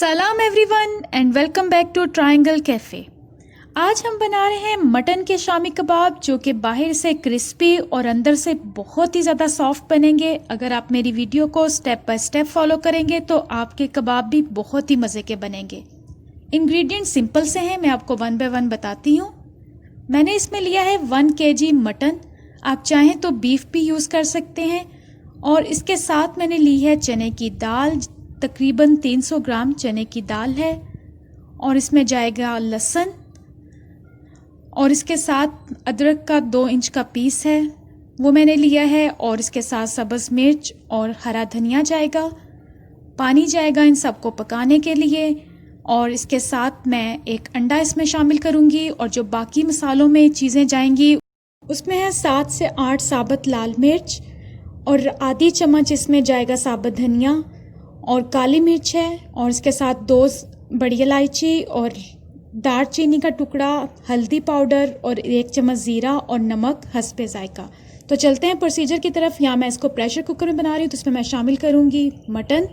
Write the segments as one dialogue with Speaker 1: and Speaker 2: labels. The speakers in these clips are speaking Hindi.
Speaker 1: सलाम everyone and welcome back to Triangle Cafe. आज हम बना रहे हैं मटन के शामी कबाब जो कि बाहर से क्रिस्पी और अंदर से बहुत ही ज़्यादा सॉफ्ट बनेंगे। अगर आप मेरी वीडियो को स्टेप बाय स्टेप फॉलो करेंगे तो आपके कबाब भी बहुत ही मज़े के बनेंगे। इंग्रेडिएंट सिंपल से हैं, मैं आपको वन बाय वन बताती हूँ। मैंने इसमें लिया है 1 kg मटन, आप चाहें तो बीफ भी यूज़ कर सकते हैं। और इसके साथ मैंने ली है चने की दाल, तकरीबन 300 ग्राम चने की दाल है। और इसमें जाएगा लहसुन, और इसके साथ अदरक का 2 इंच का पीस है वो मैंने लिया है। और इसके साथ सब्ज़ मिर्च और हरा धनिया जाएगा। पानी जाएगा इन सबको पकाने के लिए। और इसके साथ मैं एक अंडा इसमें शामिल करूँगी। और जो बाकी मसालों में चीज़ें जाएंगी उसमें है 7 से 8 साबुत लाल मिर्च, और आधी चम्मच इसमें जाएगा साबुत धनिया और काली मिर्च है। और इसके साथ 2 बड़ी इलायची और दालचीनी का टुकड़ा, हल्दी पाउडर और 1 चम्मच ज़ीरा और नमक हस्बे जायका। तो चलते हैं प्रोसीजर की तरफ। यहाँ मैं इसको प्रेशर कुकर में बना रही हूँ, तो इसमें मैं शामिल करूँगी मटन,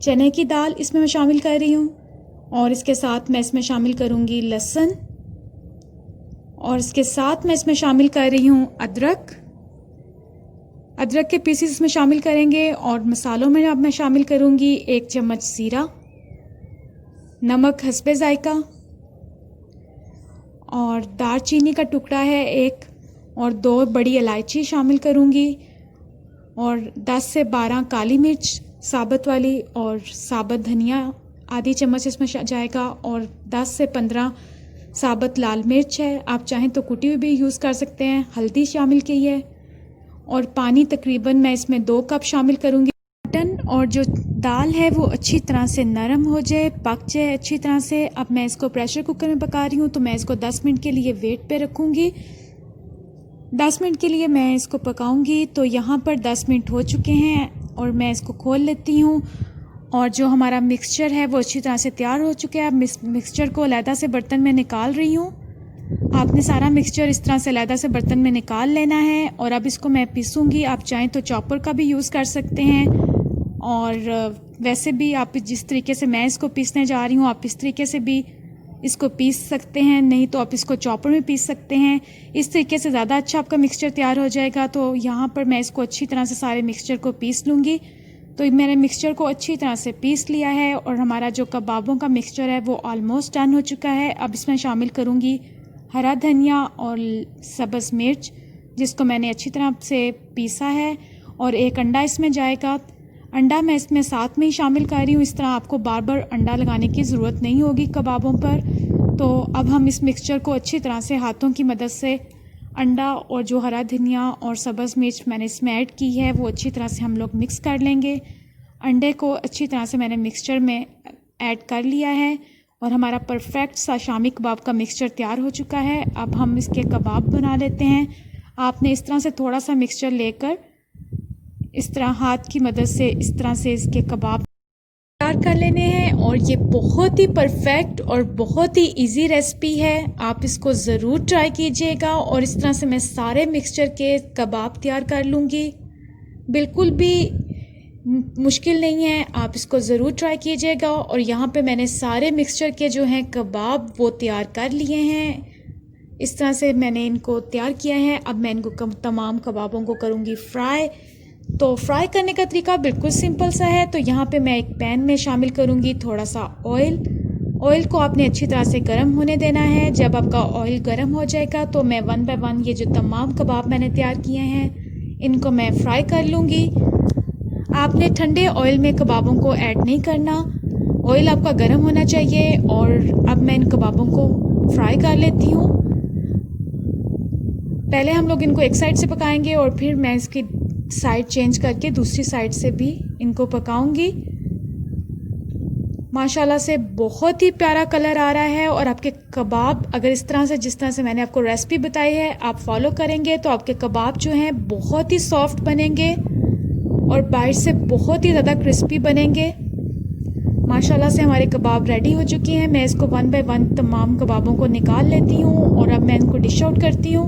Speaker 1: चने की दाल इसमें मैं शामिल कर रही हूँ। और इसके साथ मैं इसमें शामिल करूँगी लहसुन, और इसके साथ मैं इसमें शामिल कर रही हूँ अदरक के पीसेस इसमें शामिल करेंगे। और मसालों में अब मैं शामिल करूँगी 1 चम्मच ज़ीरा, नमक हस्बे जायका, और दालचीनी का टुकड़ा है 1, और 2 बड़ी इलायची शामिल करूँगी, और 10 से 12 काली मिर्च साबुत वाली, और साबुत धनिया आधी चम्मच इसमें जाएगा, और 10 से 15 साबुत लाल मिर्च है, आप चाहें तो कुटी हुई भी यूज़ कर सकते हैं। हल्दी शामिल की है, और पानी तकरीबन मैं इसमें 2 कप शामिल करूँगी। मटन और जो दाल है वो अच्छी तरह से नरम हो जाए, पक जाए अच्छी तरह से। अब मैं इसको प्रेशर कुकर में पका रही हूँ, तो मैं इसको 10 मिनट के लिए वेट पे रखूँगी। 10 मिनट के लिए मैं इसको पकाऊँगी। तो यहाँ पर 10 मिनट हो चुके हैं और मैं इसको खोल लेती हूँ। और जो हमारा मिक्सचर है वो अच्छी तरह से तैयार हो चुका है। अब मिक्सचर को अलहदा से बर्तन में निकाल रही हूँ। आपने सारा मिक्सचर इस तरह से अलहदा से बर्तन में निकाल लेना है। और अब इसको मैं पीसूँगी, आप चाहें तो चॉपर का भी यूज़ कर सकते हैं। और वैसे भी आप जिस तरीके से मैं इसको पीसने जा रही हूँ आप इस तरीके से भी इसको पीस सकते हैं, नहीं तो आप इसको चॉपर में पीस सकते हैं। इस तरीके से ज़्यादा अच्छा आपका मिक्सचर तैयार हो जाएगा। तो यहाँ पर मैं इसको अच्छी तरह से सारे मिक्सचर को पीस लूँगी। तो मैंने मिक्सचर को अच्छी तरह से पीस लिया है, और हमारा जो कबाबों का मिक्सचर है वो ऑलमोस्ट डन हो चुका है। अब इसमें शामिल करूँगी हरा धनिया और सब्ज़ मिर्च जिसको मैंने अच्छी तरह से पीसा है, और 1 अंडा इसमें जाएगा। अंडा मैं इसमें साथ में ही शामिल कर रही हूँ। इस तरह आपको बार बार अंडा लगाने की ज़रूरत नहीं होगी कबाबों पर। तो अब हम इस मिक्सचर को अच्छी तरह से हाथों की मदद से अंडा और जो हरा धनिया और सब्ज़ मिर्च मैंने इसमें ऐड की है वो अच्छी तरह से हम लोग मिक्स कर लेंगे। अंडे को अच्छी तरह से मैंने मिक्सचर में ऐड कर लिया है, और हमारा परफेक्ट सा शामी कबाब का मिक्सचर तैयार हो चुका है। अब हम इसके कबाब बना लेते हैं। आपने इस तरह से थोड़ा सा मिक्सचर लेकर इस तरह हाथ की मदद से इस तरह से इसके कबाब तैयार कर लेने हैं। और ये बहुत ही परफेक्ट और बहुत ही इजी रेसिपी है, आप इसको ज़रूर ट्राई कीजिएगा। और इस तरह से मैं सारे मिक्सचर के कबाब तैयार कर लूँगी, बिल्कुल भी मुश्किल नहीं है, आप इसको ज़रूर ट्राई कीजिएगा। और यहाँ पे मैंने सारे मिक्सचर के जो हैं कबाब वो तैयार कर लिए हैं। इस तरह से मैंने इनको तैयार किया है। अब मैं इनको तमाम कबाबों को करूँगी फ्राई। तो फ्राई करने का तरीका बिल्कुल सिंपल सा है। तो यहाँ पे मैं एक पैन में शामिल करूँगी थोड़ा सा ऑयल को आपने अच्छी तरह से गर्म होने देना है। जब आपका ऑयल गर्म हो जाएगा तो मैं 1 बाय 1 ये जो तमाम कबाब मैंने तैयार किए हैं इनको मैं फ्राई कर लूँगी। आपने ठंडे ऑयल में कबाबों को ऐड नहीं करना, ऑयल आपका गर्म होना चाहिए। और अब मैं इन कबाबों को फ्राई कर लेती हूँ। पहले हम लोग इनको एक साइड से पकाएंगे और फिर मैं इसकी साइड चेंज करके दूसरी साइड से भी इनको पकाऊंगी। माशाल्लाह से बहुत ही प्यारा कलर आ रहा है। और आपके कबाब अगर इस तरह से जिस तरह से मैंने आपको रेसिपी बताई है आप फॉलो करेंगे तो आपके कबाब जो हैं बहुत ही सॉफ्ट बनेंगे और बाहर से बहुत ही ज़्यादा क्रिस्पी बनेंगे। माशाल्लाह से हमारे कबाब रेडी हो चुके हैं। मैं इसको 1 बाय 1 तमाम कबाबों को निकाल लेती हूँ और अब मैं इनको डिश आउट करती हूँ।